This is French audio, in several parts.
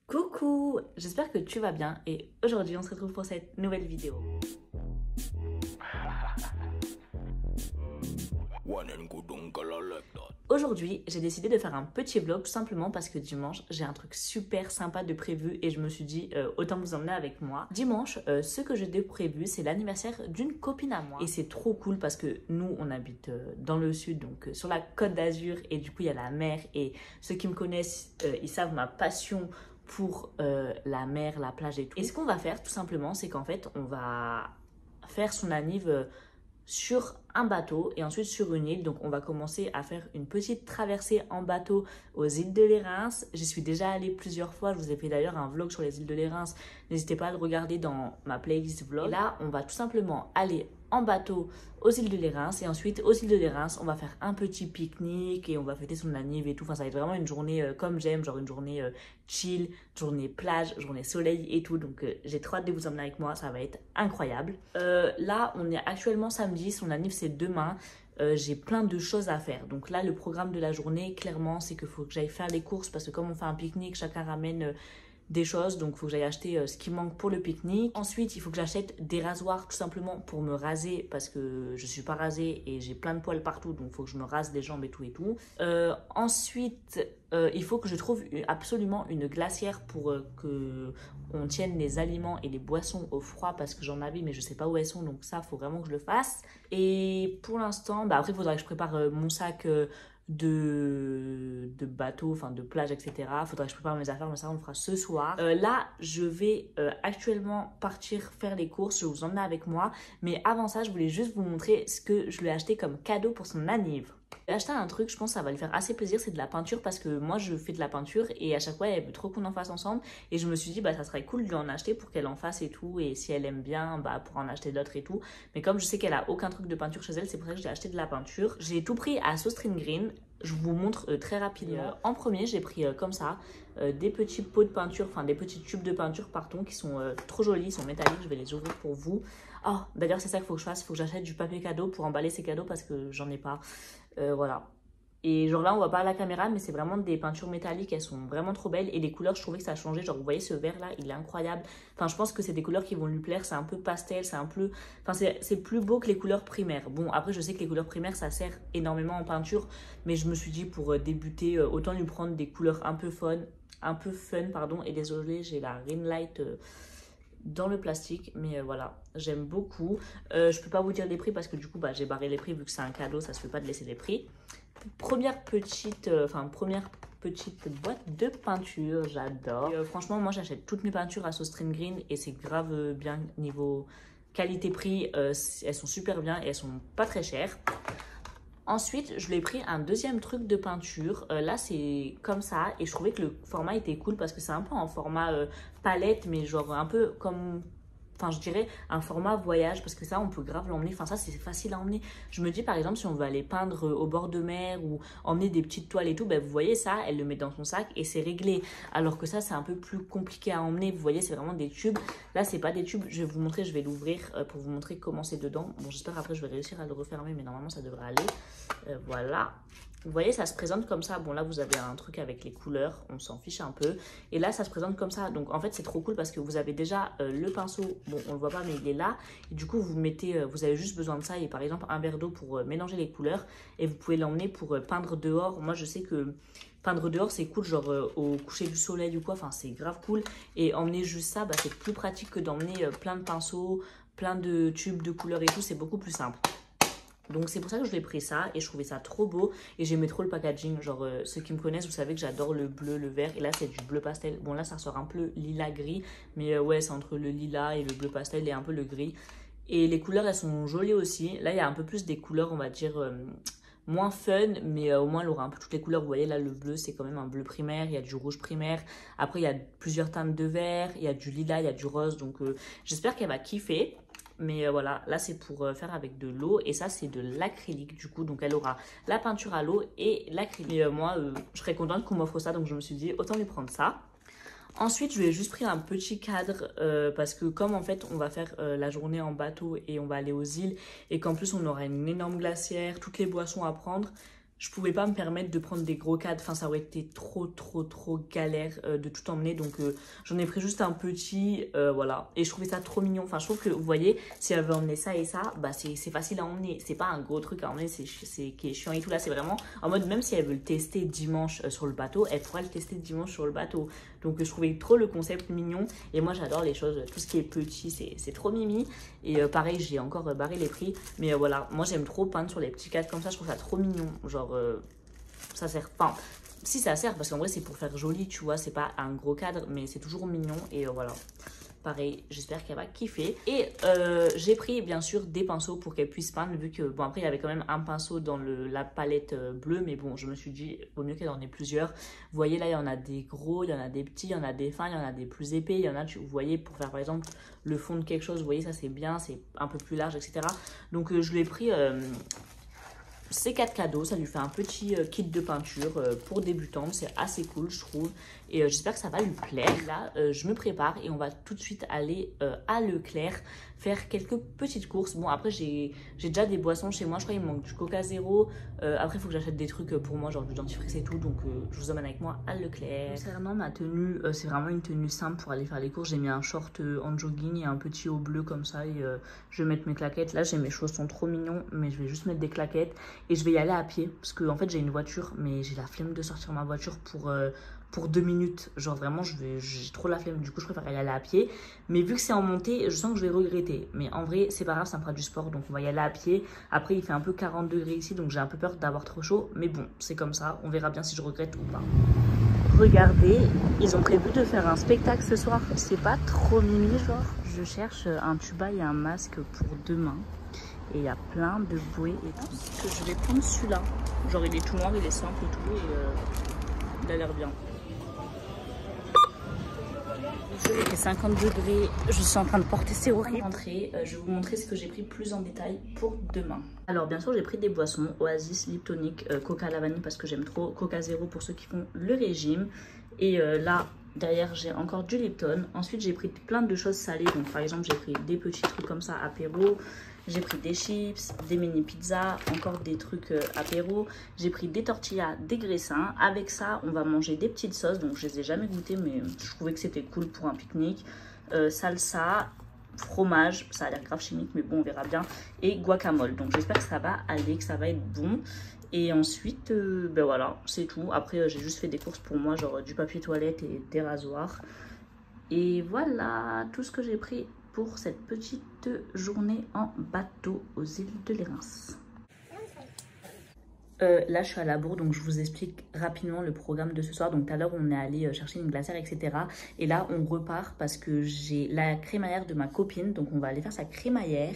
Coucou, j'espère que tu vas bien et aujourd'hui on se retrouve pour cette nouvelle vidéo. Aujourd'hui, j'ai décidé de faire un petit vlog tout simplement parce que dimanche, j'ai un truc super sympa de prévu et je me suis dit autant vous emmener avec moi. Dimanche, ce que j'ai de prévu, c'est l'anniversaire d'une copine à moi. Et c'est trop cool parce que nous, on habite dans le sud, donc sur la Côte d'Azur et du coup, il y a la mer et ceux qui me connaissent, ils savent ma passion pour la mer, la plage et tout. Et ce qu'on va faire tout simplement, c'est qu'en fait, on va faire son anniv sur un bateau et ensuite sur une île. Donc on va commencer à faire une petite traversée en bateau aux îles de Lérins. J'y suis déjà allée plusieurs fois, je vous ai fait d'ailleurs un vlog sur les îles de Lérins. N'hésitez pas à le regarder dans ma playlist vlog. Et là on va tout simplement aller en bateau aux îles de Lérins et ensuite aux îles de Lérins on va faire un petit pique-nique et on va fêter son anniv et tout. Enfin ça va être vraiment une journée comme j'aime, genre une journée chill, journée plage, journée soleil et tout. Donc j'ai trop hâte de vous emmener avec moi, ça va être incroyable. Là on est actuellement samedi, son anniv c'est demain. J'ai plein de choses à faire. Donc là, le programme de la journée, clairement, c'est qu'il faut que j'aille faire les courses parce que comme on fait un pique-nique, chacun ramène des choses. Donc il faut que j'aille acheter ce qui manque pour le pique-nique. Ensuite, il faut que j'achète des rasoirs tout simplement pour me raser parce que je suis pas rasée et j'ai plein de poils partout. Donc il faut que je me rase les jambes et tout et tout. Ensuite, il faut que je trouve absolument une glacière pour que on tienne les aliments et les boissons au froid parce que j'en avais mais je sais pas où elles sont, donc ça faut vraiment que je le fasse. Et pour l'instant, après il faudra que je prépare mon sac de bateau, enfin de plage, etc. Faudra que je prépare mes affaires, mais ça on le fera ce soir. Là je vais actuellement partir faire les courses, je vais vous emmener avec moi, mais avant ça je voulais juste vous montrer ce que je lui ai acheté comme cadeau pour son anniv. J'ai acheté un truc, je pense que ça va lui faire assez plaisir, c'est de la peinture parce que moi je fais de la peinture et à chaque fois elle veut trop qu'on en fasse ensemble et je me suis dit ça serait cool de lui en acheter pour qu'elle en fasse et tout et si elle aime bien pour en acheter d'autres et tout, mais comme je sais qu'elle a aucun truc de peinture chez elle, c'est pour ça que j'ai acheté de la peinture. J'ai tout pris à Sostring Green, je vous montre très rapidement. En premier j'ai pris comme ça des petits pots de peinture, enfin des petits tubes de peinture pardon qui sont trop jolis, ils sont métalliques, je vais les ouvrir pour vous. Oh d'ailleurs c'est ça qu'il faut que je fasse, il faut que j'achète du papier cadeau pour emballer ces cadeaux parce que j'en ai pas. Voilà. Et genre là on voit pas à la caméra mais c'est vraiment des peintures métalliques, elles sont vraiment trop belles et les couleurs je trouvais que ça a changé, genre vous voyez ce vert là il est incroyable, enfin je pense que c'est des couleurs qui vont lui plaire, c'est un peu pastel, c'est un peu, enfin c'est plus beau que les couleurs primaires. Bon après je sais que les couleurs primaires ça sert énormément en peinture mais je me suis dit pour débuter autant lui prendre des couleurs un peu fun pardon. Et désolé j'ai la ring light dans le plastique mais voilà j'aime beaucoup. Je peux pas vous dire les prix parce que du coup j'ai barré les prix vu que c'est un cadeau, ça se fait pas de laisser les prix. Première petite boîte de peinture, j'adore. Franchement moi j'achète toutes mes peintures à Sostring Green et c'est grave bien niveau qualité-prix, elles sont super bien et elles sont pas très chères. Ensuite, je lui ai pris un deuxième truc de peinture. Là, c'est comme ça. Et je trouvais que le format était cool parce que c'est un peu en format palette, mais genre un peu comme... Enfin, je dirais un format voyage parce que ça, on peut grave l'emmener. Enfin, ça, c'est facile à emmener. Je me dis, par exemple, si on veut aller peindre au bord de mer ou emmener des petites toiles et tout, vous voyez ça, elle le met dans son sac et c'est réglé. Alors que ça, c'est un peu plus compliqué à emmener. Vous voyez, c'est vraiment des tubes. Là, c'est pas des tubes. Je vais vous montrer, je vais l'ouvrir pour vous montrer comment c'est dedans. Bon, j'espère après, je vais réussir à le refermer, mais normalement, ça devrait aller. Voilà. Vous voyez, ça se présente comme ça. Bon, là, vous avez un truc avec les couleurs. On s'en fiche un peu. Et là, ça se présente comme ça. Donc, en fait, c'est trop cool parce que vous avez déjà le pinceau. Bon, on le voit pas, mais il est là. Et du coup, vous mettez, vous avez juste besoin de ça. Et par exemple, un verre d'eau pour mélanger les couleurs. Et vous pouvez l'emmener pour peindre dehors. Moi, je sais que peindre dehors, c'est cool. Genre au coucher du soleil ou quoi. Enfin, c'est grave cool. Et emmener juste ça, c'est plus pratique que d'emmener plein de pinceaux, plein de tubes de couleurs et tout. C'est beaucoup plus simple. Donc c'est pour ça que je l'ai pris ça et je trouvais ça trop beau et j'aimais trop le packaging. Genre ceux qui me connaissent vous savez que j'adore le bleu, le vert et là c'est du bleu pastel. Bon là ça ressort un peu lilas gris mais ouais c'est entre le lilas et le bleu pastel et un peu le gris. Et les couleurs elles sont jolies aussi. Là il y a un peu plus des couleurs on va dire moins fun mais au moins elle aura un peu toutes les couleurs. Vous voyez là le bleu c'est quand même un bleu primaire, il y a du rouge primaire. Après il y a plusieurs teintes de vert, il y a du lilas, il y a du rose donc j'espère qu'elle va kiffer. Mais voilà, là c'est pour faire avec de l'eau et ça c'est de l'acrylique du coup. Donc elle aura la peinture à l'eau et l'acrylique. Et moi je serais contente qu'on m'offre ça donc je me suis dit autant lui prendre ça. Ensuite je lui ai juste pris un petit cadre parce que comme en fait on va faire la journée en bateau et on va aller aux îles et qu'en plus on aura une énorme glacière, toutes les boissons à prendre. je pouvais pas me permettre de prendre des gros cadres, enfin ça aurait été trop galère de tout emmener, donc j'en ai pris juste un petit, voilà, et je trouvais ça trop mignon. Enfin je trouve que vous voyez, si elle veut emmener ça et ça, bah c'est facile à emmener, c'est pas un gros truc à emmener, c'est qui est chiant et tout. Là c'est vraiment en mode, même si elle veut le tester dimanche sur le bateau, elle pourra le tester dimanche sur le bateau. Donc je trouvais trop le concept mignon, et moi j'adore les choses, tout ce qui est petit, c'est trop mimi. Et pareil, j'ai encore barré les prix, mais voilà, moi j'aime trop peindre sur les petits cadres comme ça, je trouve ça trop mignon. Genre ça sert, enfin si ça sert, parce qu'en vrai c'est pour faire joli, tu vois, c'est pas un gros cadre, mais c'est toujours mignon. Et voilà, pareil, j'espère qu'elle va kiffer. Et j'ai pris bien sûr des pinceaux pour qu'elle puisse peindre, vu que bon, après il y avait quand même un pinceau dans la palette bleue, mais bon, je me suis dit vaut mieux qu'elle en ait plusieurs. Vous voyez là, il y en a des gros, il y en a des petits, il y en a des fins, il y en a des plus épais, il y en a, vous voyez, pour faire par exemple le fond de quelque chose, vous voyez, ça c'est bien, c'est un peu plus large, etc. Donc je lui ai pris ces 4 cadeaux, ça lui fait un petit kit de peinture pour débutante, c'est assez cool je trouve, et j'espère que ça va lui plaire. Là je me prépare et on va tout de suite aller à Leclerc faire quelques petites courses. Bon après j'ai déjà des boissons chez moi, je crois qu'il me manque du Coca Zéro, après il faut que j'achète des trucs pour moi, genre du dentifrice et tout, donc je vous emmène avec moi à Leclerc. Concernant ma tenue, c'est vraiment une tenue simple pour aller faire les courses. J'ai mis un short en jogging et un petit haut bleu comme ça, et je vais mettre mes claquettes. Là j'ai mes chaussons trop mignons, mais je vais juste mettre des claquettes. Et je vais y aller à pied, parce que en fait j'ai une voiture, mais j'ai la flemme de sortir ma voiture pour 2 minutes. Genre vraiment, j'ai trop la flemme, du coup je préfère y aller à pied. Mais vu que c'est en montée, je sens que je vais regretter. Mais en vrai, c'est pas grave, ça me fera du sport, donc on va y aller à pied. Après, il fait un peu 40 degrés ici, donc j'ai un peu peur d'avoir trop chaud. Mais bon, c'est comme ça, on verra bien si je regrette ou pas. Regardez, ils ont prévu de faire un spectacle ce soir. C'est pas trop mimi, genre. Je cherche un tuba et un masque pour demain. Et il y a plein de bouées et tout. Que je vais prendre celui-là. Genre il est tout noir, il est simple et tout, et il a l'air bien. Il fait 50 degrés, je suis en train de porter, c'est horrible. Je vais vous montrer ce que j'ai pris plus en détail pour demain. Alors bien sûr j'ai pris des boissons, Oasis, Liptonic, Coca à la vanille parce que j'aime trop, Coca Zéro pour ceux qui font le régime. Et là derrière j'ai encore du Lipton. Ensuite j'ai pris plein de choses salées, donc par exemple j'ai pris des petits trucs comme ça apéro. J'ai pris des chips, des mini pizzas, encore des trucs apéro. J'ai pris des tortillas, des graissins. Avec ça, on va manger des petites sauces. Donc, je les ai jamais goûtées, mais je trouvais que c'était cool pour un pique-nique. Salsa, fromage, ça a l'air grave chimique, mais bon, on verra bien. Et guacamole. Donc, j'espère que ça va aller, que ça va être bon. Et ensuite, ben voilà, c'est tout. Après, j'ai juste fait des courses pour moi, genre du papier toilette et des rasoirs. Et voilà tout ce que j'ai pris pour cette petite journée en bateau aux îles de Lérins. Là je suis à la bourre, donc je vous explique rapidement le programme de ce soir. Donc tout à l'heure on est allé chercher une glacière, etc. Et là on repart parce que j'ai la crémaillère de ma copine, donc on va aller faire sa crémaillère.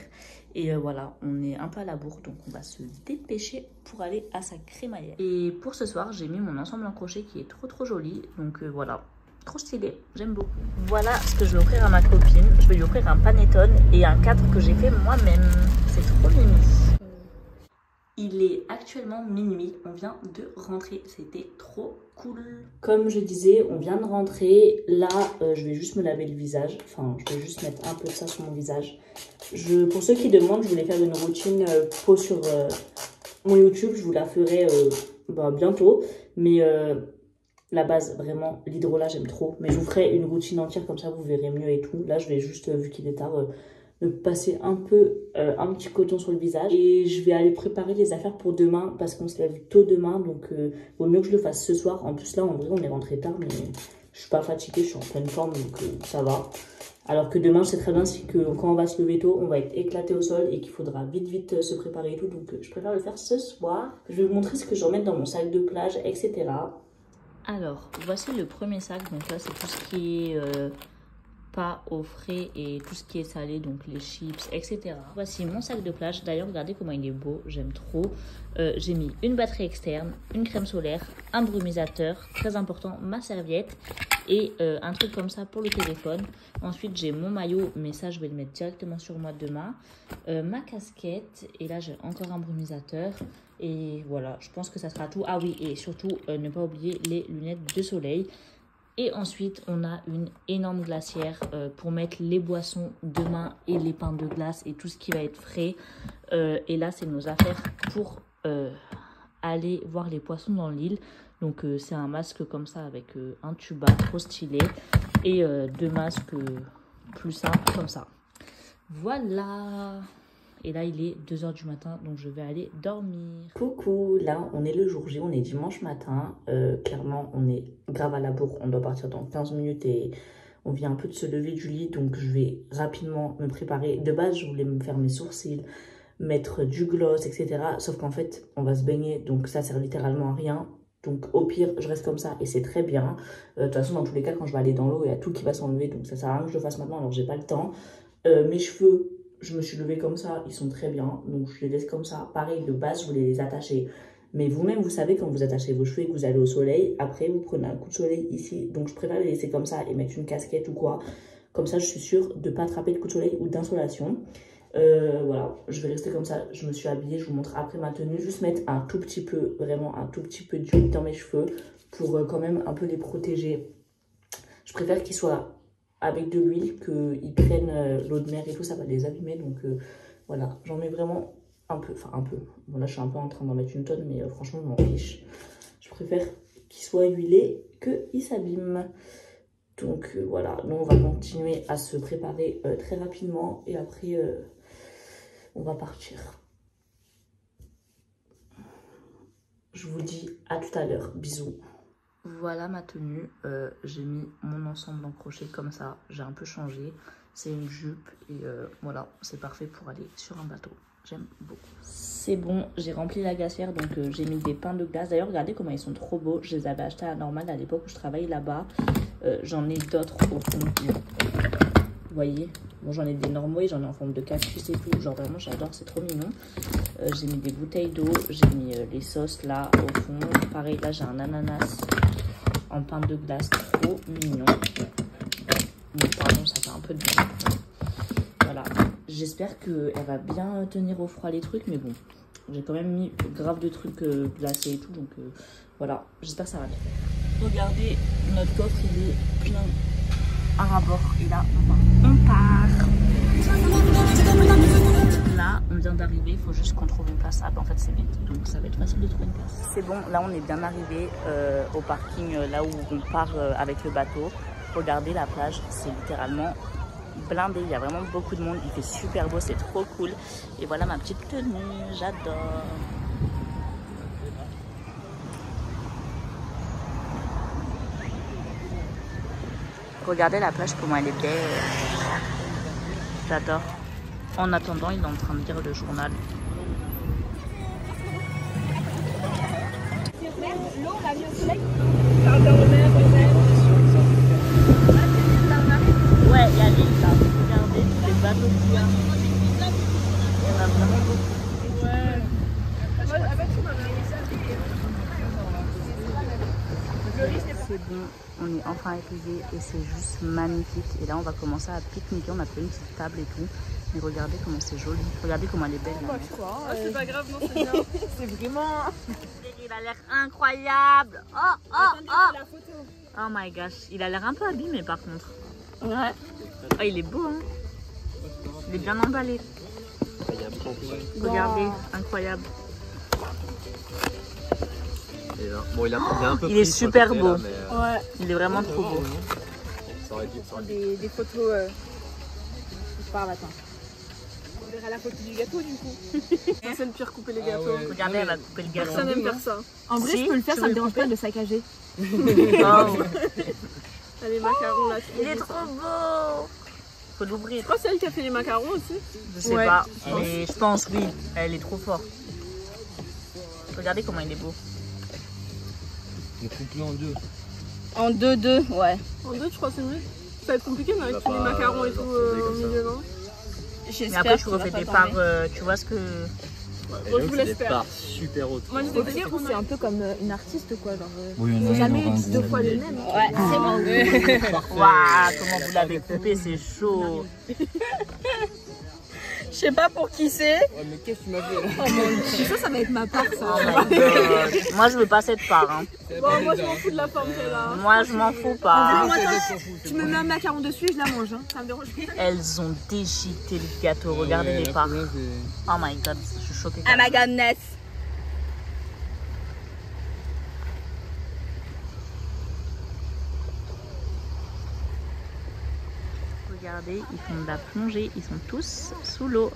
Et voilà, on est un peu à la bourre, donc on va se dépêcher pour aller à sa crémaillère. Et pour ce soir j'ai mis mon ensemble en crochet qui est trop joli, donc voilà. Trop stylé, j'aime beaucoup. Voilà ce que je vais offrir à ma copine. Je vais lui offrir un panettone et un cadre que j'ai fait moi-même. C'est trop mimi. Il est actuellement minuit, on vient de rentrer, c'était trop cool. Comme je disais, on vient de rentrer. Là, je vais juste me laver le visage. Enfin, je vais juste mettre un peu de ça sur mon visage. Pour ceux qui demandent, je voulais faire une routine peau sur mon YouTube. Je vous la ferai bientôt. Mais la base, vraiment, l'hydrolat, j'aime trop. Mais je vous ferai une routine entière, comme ça vous verrez mieux et tout. Là, je vais juste, vu qu'il est tard, me passer un petit coton sur le visage. Et je vais aller préparer les affaires pour demain, parce qu'on se lève tôt demain. Donc, vaut mieux que je le fasse ce soir. En plus, là, en vrai, on est rentré tard, mais je suis pas fatiguée, je suis en pleine forme, donc ça va. Alors que demain, je sais très bien que quand on va se lever tôt, on va être éclaté au sol et qu'il faudra vite se préparer et tout. Donc, je préfère le faire ce soir. Je vais vous montrer ce que je remets dans mon sac de plage, etc. Alors, voici le premier sac. Donc là, c'est tout ce qui est pas au frais et tout ce qui est salé, donc les chips, etc. Voici mon sac de plage. D'ailleurs, regardez comment il est beau, j'aime trop. J'ai mis une batterie externe, une crème solaire, un brumisateur, très important, ma serviette et un truc comme ça pour le téléphone. Ensuite, j'ai mon maillot, mais ça, je vais le mettre directement sur moi demain. Ma casquette, et là, j'ai encore un brumisateur. Et voilà, je pense que ça sera tout. Ah oui, et surtout, ne pas oublier les lunettes de soleil. Et ensuite, on a une énorme glacière pour mettre les boissons demain et les pains de glace et tout ce qui va être frais. Et là, c'est nos affaires pour aller voir les poissons dans l'île. Donc c'est un masque comme ça avec un tuba trop stylé et 2 masques plus simples comme ça. Voilà. Et là il est 2 h du matin, donc je vais aller dormir. Coucou, là on est le jour J, on est dimanche matin. Clairement on est grave à la bourre, on doit partir dans 15 minutes et on vient un peu de se lever du lit. Donc je vais rapidement me préparer. De base je voulais me faire mes sourcils, mettre du gloss, etc. Sauf qu'en fait on va se baigner, donc ça sert littéralement à rien. Donc au pire je reste comme ça et c'est très bien. De toute façon dans tous les cas quand je vais aller dans l'eau il y a tout qui va s'enlever, donc ça sert à rien que je le fasse maintenant, alors j'ai pas le temps. Mes cheveux, je me suis levée comme ça, ils sont très bien, donc je les laisse comme ça. Pareil, de base je voulais les attacher, mais vous-même vous savez quand vous attachez vos cheveux et que vous allez au soleil, après vous prenez un coup de soleil ici, donc je préfère les laisser comme ça et mettre une casquette ou quoi. Comme ça je suis sûre de ne pas attraper le coup de soleil ou d'insolation. Voilà, je vais rester comme ça. Je me suis habillée, je vous montre après ma tenue. Juste mettre un tout petit peu, vraiment un tout petit peu d'huile dans mes cheveux pour quand même un peu les protéger. Je préfère qu'ils soient avec de l'huile, qu'ils prennent l'eau de mer et tout, ça va les abîmer. Donc voilà, j'en mets vraiment un peu, enfin un peu. Bon là je suis un peu en train d'en mettre une tonne, mais franchement je m'en fiche. Je préfère qu'ils soient huilés qu'ils s'abîment. Donc voilà, nous on va continuer à se préparer très rapidement et après on va partir. Je vous dis à tout à l'heure, bisous. Voilà ma tenue, j'ai mis mon ensemble en crochet comme ça, j'ai un peu changé. C'est une jupe et voilà, c'est parfait pour aller sur un bateau. J'aime beaucoup. C'est bon, j'ai rempli la glacière, donc j'ai mis des pains de glace. D'ailleurs, regardez comment ils sont trop beaux. Je les avais achetés à Normal à l'époque où je travaillais là-bas. J'en ai d'autres au fond. Vous voyez, bon, j'en ai des normaux et j'en ai en forme de cactus et tout. Genre vraiment, j'adore, c'est trop mignon. J'ai mis des bouteilles d'eau, j'ai mis les sauces là au fond. Pareil, là j'ai un ananas en pain de glace, trop mignon. Bon, pardon, ça fait un peu de bruit. Voilà, j'espère qu'elle va bien tenir au froid les trucs, mais bon, j'ai quand même mis grave de trucs glacés et tout, donc voilà, j'espère que ça va bien. Regardez, notre coffre il est plein à rabord, et là on part. Là, on vient d'arriver, il faut juste qu'on trouve une place. Ah bah en fait c'est vite, donc ça va être facile de trouver une place. C'est bon, là on est bien arrivé au parking, là où on part avec le bateau. Regardez la plage, c'est littéralement blindé, il y a vraiment beaucoup de monde, il fait super beau, c'est trop cool. Et voilà ma petite tenue, j'adore. Regardez la plage, comment elle est belle. J'adore. En attendant, il est en train de lire le journal. Ouais, il y a l'île là. Regardez, les bateaux qu'il y a. Il y en a vraiment beaucoup. Ouais. C'est bon, on est enfin arrivé et c'est juste magnifique. Et là, on va commencer à pique-niquer. On a fait une petite table et tout. Mais regardez comment c'est joli. Regardez comment elle est belle. C'est pas grave, non, c'est bien. C'est vraiment. Il a l'air incroyable. Oh, La photo. Oh my gosh. Il a l'air un peu abîmé par contre. Ouais. Oh, il est beau, hein. Il est bien emballé. Regardez, incroyable. Bon, il a un peu il est super beau. Là, mais, ouais. Il est vraiment trop beau. Ça aurait dû, Des photos. Je parle, attends. On verra la photo du gâteau du coup. Personne peut recouper les gâteaux. ouais. Regardez, elle va couper le gâteau. Personne n'aime faire ça. En vrai, Si, je peux le faire, tu ça veux me dérange couper pas de saccager. Oh. Les macarons là. Il est trop beau. Faut l'ouvrir. Je crois que c'est elle qui a fait les macarons aussi. Je sais pas, mais je pense oui. Elle est trop forte. Regardez comment il est beau. on coupe en deux. En 2-2, ouais. En 2, je crois que c'est mieux. Ça va être compliqué, mais avec tous les macarons et tout au milieu, non? Mais après, tu refais des parts, tu vois ce que. Je vous laisse faire. Super hautes. Moi, c'est un peu comme une artiste, quoi. Genre, oui, faut jamais deux fois le même. Ouais, c'est bon. Waouh, comment vous l'avez coupé, c'est chaud. Je sais pas pour qui c'est. Ouais, mais qu'est-ce que tu m'as fait là? Oh mon Dieu, ça va être ma part, ça. Oh my God. Moi, je veux pas cette part. Hein. Bon, moi, je m'en fous de la forme qu'elle a. Moi, je m'en fous pas. Moi, tu me mets un macaron dessus et je la mange. Hein. Ça me dérange pas. Elles ont déchiqueté le gâteau. Regardez les parts. Oh my God, je suis choquée. Oh my goodness. Regardez, ils font de la plongée, ils sont tous sous l'eau.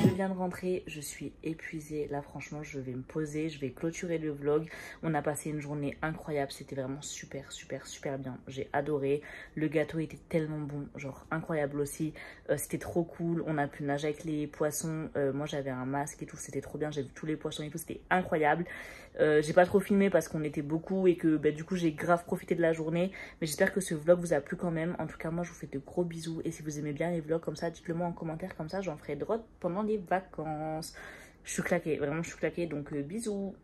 Je viens de rentrer, je suis épuisée. Là franchement je vais me poser, je vais clôturer le vlog. On a passé une journée incroyable, c'était vraiment super bien. J'ai adoré, le gâteau était tellement bon, genre incroyable aussi. C'était trop cool, on a pu nager avec les poissons. Moi j'avais un masque et tout, c'était trop bien, j'ai vu tous les poissons et tout, c'était incroyable. J'ai pas trop filmé parce qu'on était beaucoup et que du coup j'ai grave profité de la journée. Mais j'espère que ce vlog vous a plu quand même. En tout cas moi je vous fais de gros bisous. Et si vous aimez bien les vlogs comme ça, dites-le moi en commentaire, comme ça j'en ferai d'autres pendant les vacances. Je suis claquée, vraiment je suis claquée, donc bisous.